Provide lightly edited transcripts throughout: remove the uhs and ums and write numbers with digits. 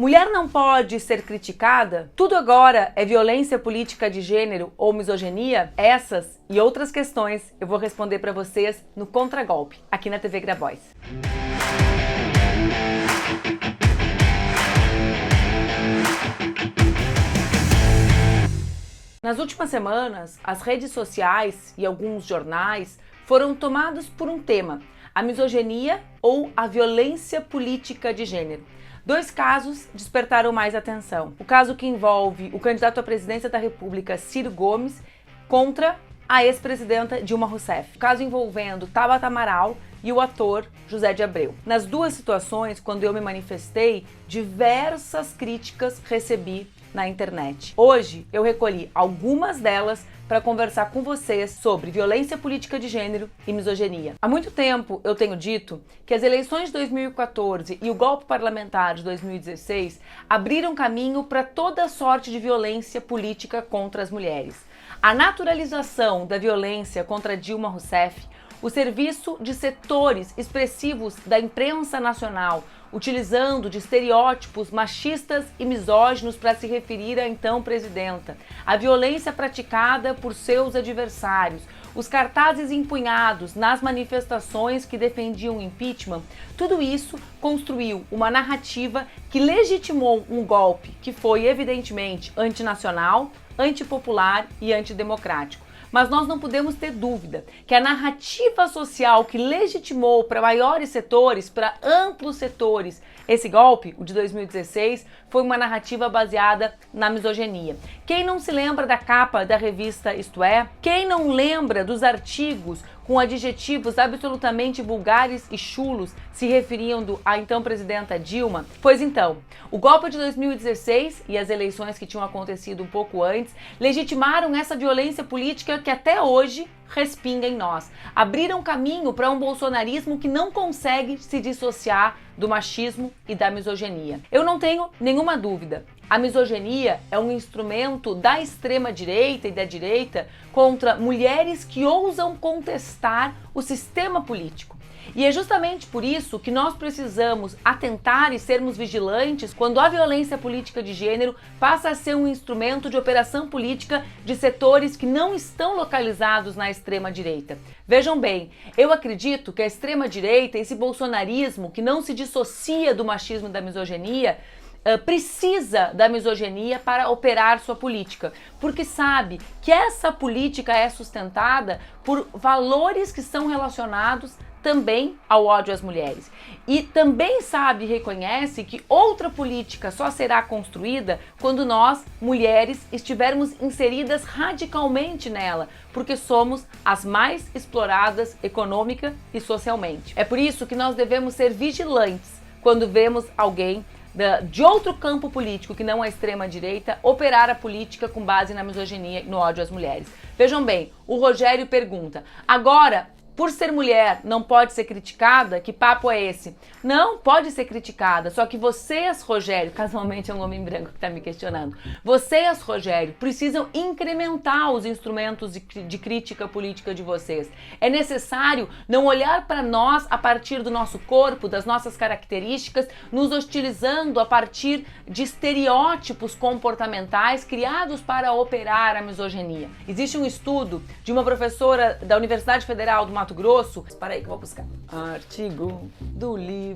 Mulher não pode ser criticada? Tudo agora é violência política de gênero ou misoginia? Essas e outras questões eu vou responder para vocês no Contragolpe, aqui na TV Grabois. Nas últimas semanas, as redes sociais e alguns jornais foram tomados por um tema: a misoginia ou a violência política de gênero. Dois casos despertaram mais atenção. O caso que envolve o candidato à presidência da República, Ciro Gomes, contra a ex-presidenta Dilma Rousseff. O caso envolvendo Tabata Amaral e o ator José de Abreu. Nas duas situações, quando eu me manifestei, diversas críticas recebi na internet. Hoje eu recolhi algumas delas para conversar com vocês sobre violência política de gênero e misoginia. Há muito tempo eu tenho dito que as eleições de 2014 e o golpe parlamentar de 2016 abriram caminho para toda sorte de violência política contra as mulheres. A naturalização da violência contra Dilma Rousseff, o serviço de setores expressivos da imprensa nacional utilizando de estereótipos machistas e misóginos para se referir à então presidenta, a violência praticada por seus adversários, os cartazes empunhados nas manifestações que defendiam o impeachment, tudo isso construiu uma narrativa que legitimou um golpe que foi evidentemente antinacional, antipopular e antidemocrático. Mas nós não podemos ter dúvida que a narrativa social que legitimou para maiores setores, para amplos setores, esse golpe, o de 2016, foi uma narrativa baseada na misoginia. Quem não se lembra da capa da revista Isto É? Quem não lembra dos artigos com adjetivos absolutamente vulgares e chulos se referindo à então presidenta Dilma? Pois então, o golpe de 2016 e as eleições que tinham acontecido um pouco antes legitimaram essa violência política que até hoje respinga em nós. Abriram caminho para um bolsonarismo que não consegue se dissociar do machismo e da misoginia. Eu não tenho nenhuma dúvida. A misoginia é um instrumento da extrema-direita e da direita contra mulheres que ousam contestar o sistema político. E é justamente por isso que nós precisamos atentar e sermos vigilantes quando a violência política de gênero passa a ser um instrumento de operação política de setores que não estão localizados na extrema-direita. Vejam bem, eu acredito que a extrema-direita, esse bolsonarismo que não se dissocia do machismo e da misoginia, precisa da misoginia para operar sua política, porque sabe que essa política é sustentada por valores que são relacionados também ao ódio às mulheres. E também sabe e reconhece que outra política só será construída quando nós, mulheres, estivermos inseridas radicalmente nela, porque somos as mais exploradas econômica e socialmente. É por isso que nós devemos ser vigilantes quando vemos alguém de outro campo político que não a extrema-direita operar a política com base na misoginia e no ódio às mulheres. Vejam bem, o Rogério pergunta: agora, por ser mulher, não pode ser criticada? Que papo é esse? Não, pode ser criticada, só que vocês, Rogério, casualmente é um homem branco que está me questionando, vocês, Rogério, precisam incrementar os instrumentos de crítica política de vocês. É necessário não olhar para nós a partir do nosso corpo, das nossas características, nos hostilizando a partir de estereótipos comportamentais criados para operar a misoginia. Existe um estudo de uma professora da Universidade Federal do Mato Grosso, para aí que eu vou buscar, artigo do livro.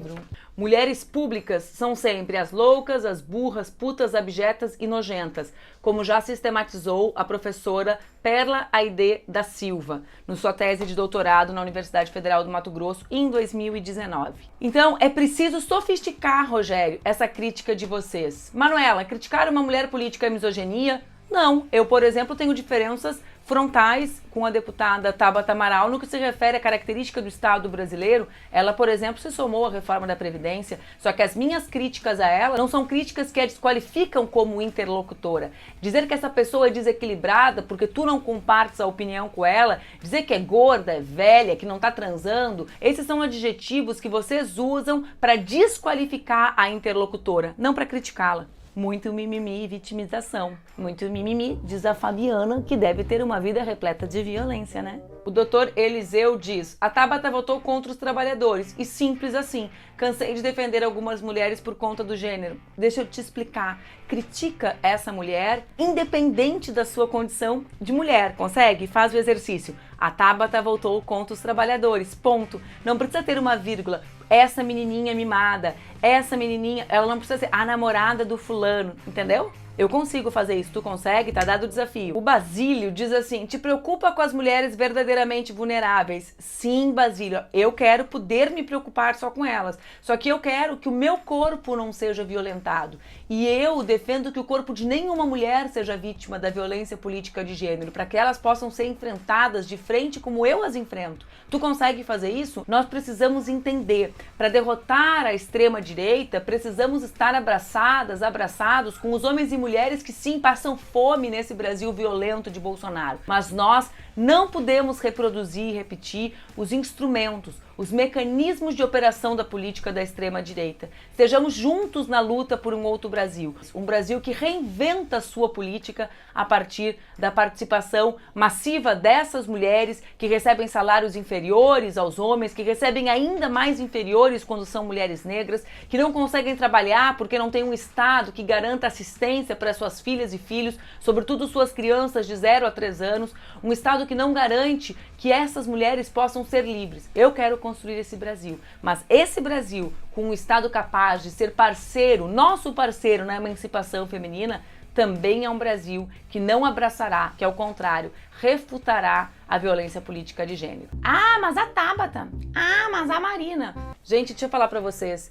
Mulheres públicas são sempre as loucas, as burras, putas, abjetas e nojentas, como já sistematizou a professora Perla Aide da Silva, na sua tese de doutorado na Universidade Federal do Mato Grosso em 2019. Então, é preciso sofisticar, Rogério, essa crítica de vocês. Manuela, criticar uma mulher política é misoginia? Não, eu, por exemplo, tenho diferenças frontais com a deputada Tabata Amaral no que se refere à característica do Estado brasileiro. Ela, por exemplo, se somou à reforma da Previdência, só que as minhas críticas a ela não são críticas que a desqualificam como interlocutora. Dizer que essa pessoa é desequilibrada porque tu não compartes a opinião com ela, dizer que é gorda, é velha, que não tá transando, esses são adjetivos que vocês usam para desqualificar a interlocutora, não para criticá-la. Muito mimimi e vitimização. Muito mimimi, diz a Fabiana, que deve ter uma vida repleta de violência, né? O doutor Eliseu diz: a Tabata votou contra os trabalhadores. E simples assim. Cansei de defender algumas mulheres por conta do gênero. Deixa eu te explicar. Critica essa mulher independente da sua condição de mulher. Consegue? Faz o exercício. A Tabata votou contra os trabalhadores. Ponto. Não precisa ter uma vírgula. Essa menininha mimada, essa menininha, ela não precisa ser a namorada do fulano, entendeu? Eu consigo fazer isso, tu consegue? Tá dado o desafio. O Basílio diz assim: te preocupa com as mulheres verdadeiramente vulneráveis? Sim, Basílio, eu quero poder me preocupar só com elas. Só que eu quero que o meu corpo não seja violentado. E eu defendo que o corpo de nenhuma mulher seja vítima da violência política de gênero, para que elas possam ser enfrentadas de frente como eu as enfrento. Tu consegue fazer isso? Nós precisamos entender. Para derrotar a extrema-direita, precisamos estar abraçados com os homens e mulheres que sim passam fome nesse Brasil violento de Bolsonaro. Mas nós não podemos reproduzir e repetir os instrumentos, os mecanismos de operação da política da extrema-direita. Estejamos juntos na luta por um outro Brasil. Um Brasil que reinventa a sua política a partir da participação massiva dessas mulheres que recebem salários inferiores aos homens, que recebem ainda mais inferiores quando são mulheres negras, que não conseguem trabalhar porque não tem um Estado que garanta assistência para suas filhas e filhos, sobretudo suas crianças de 0 a 3 anos, um Estado que não garante que essas mulheres possam ser livres. Eu quero construir esse Brasil, mas esse Brasil com um Estado capaz de ser parceiro, nosso parceiro na emancipação feminina, também é um Brasil que não abraçará, que ao contrário, refutará a violência política de gênero. Ah, mas a Tabata! Ah, mas a Marina! Gente, deixa eu falar pra vocês,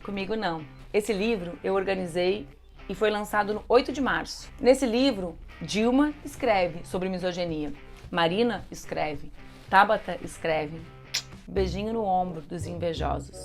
comigo não. Esse livro eu organizei e foi lançado no 8 de março. Nesse livro, Dilma escreve sobre misoginia, Marina escreve, Tabata escreve. Beijinho no ombro dos invejosos.